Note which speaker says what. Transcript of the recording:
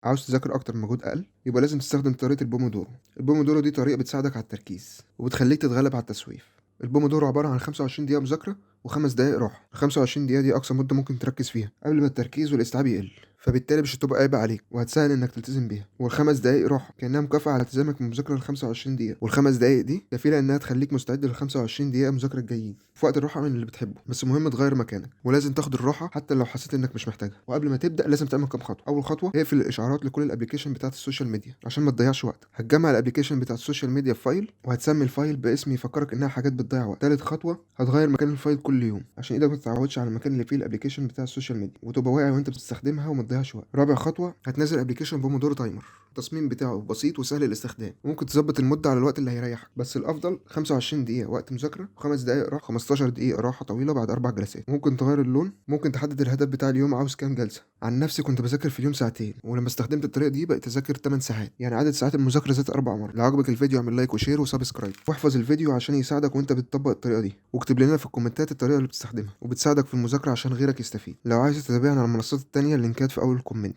Speaker 1: عاوز تذاكر أكتر بمجهود أقل؟ يبقى لازم تستخدم طريقة البومودورو. البومودورو دي طريقة بتساعدك على التركيز وبتخليك تتغلب على التسويف. البومودورو عبارة عن 25 دقيقة مذاكرة و5 دقايق راحة. ال25 دقيقة دي أقصى مدة ممكن تركز فيها قبل ما التركيز والاستيعاب يقل، فبالتالي مش هتبقى عيب عليك وهتسهل إنك تلتزم بيها. والخمس دقايق راحة كأنها مكافأة على التزامك بالمذاكرة ال25 دقيقة، والخمس دقايق دي كفيلة إنها تخليك مستعد لل25 دقيقة مذاكرة الجايين في وقت الراحة من اللي بتحبه. بس مهم تغير مكانك، ولازم تاخد الراحة حتى لو حسيت إنك مش محتاجها. وقبل ما تبدأ لازم تعمل كام خطوة. أول خطوة، اقفل الإشعارات لكل الأبليكيشن بتاعت السوشيال ميديا عشان ما تضيعش وقتك. هتجمع الأبليكيشن بتاعت السوشيال ميديا في فايل، وهتسمي الفايل باسم يفكرك إنها حاجات بتضيع وقت. تالت خطوة، هتغير مكان الفايل كل يوم عشان ايدك ما تتعودش على المكان اللي فيه الابليكيشن بتاع السوشيال ميديا وتبقى واعي وانت بتستخدمها وما تضيعش وقت. رابع خطوة، هتنزل ابليكيشن بومودورو تايمر. التصميم بتاعه بسيط وسهل الاستخدام، ممكن تظبط المدة على الوقت اللي هيريحك، بس الافضل 25 دقيقة وقت مذاكرة و5 دقايق راحة، 15 دقيقة راحة طويلة بعد 4 جلسات. ممكن تغير اللون، ممكن تحدد الهدف بتاع اليوم عاوز كام جلسة. عن نفسي كنت بذاكر في اليوم ساعتين، ولما استخدمت الطريقة دي بقيت اذاكر 8 ساعات، يعني عدد ساعات المذاكرة زاد 4 مرات. لو عجبك الفيديو اعمل لايك وشير وسبسكرايب، واحفظ الفيديو عشان يساعدك وانت بتطبق الطريقة دي، واكتب لنا في الكومنتات الطريقة اللي بتستخدمها وبتساعدك في المذاكرة عشان غيرك يستفيد. لو عايز تتابعنا على المنصات التانية اللينكات في اول الكومنت.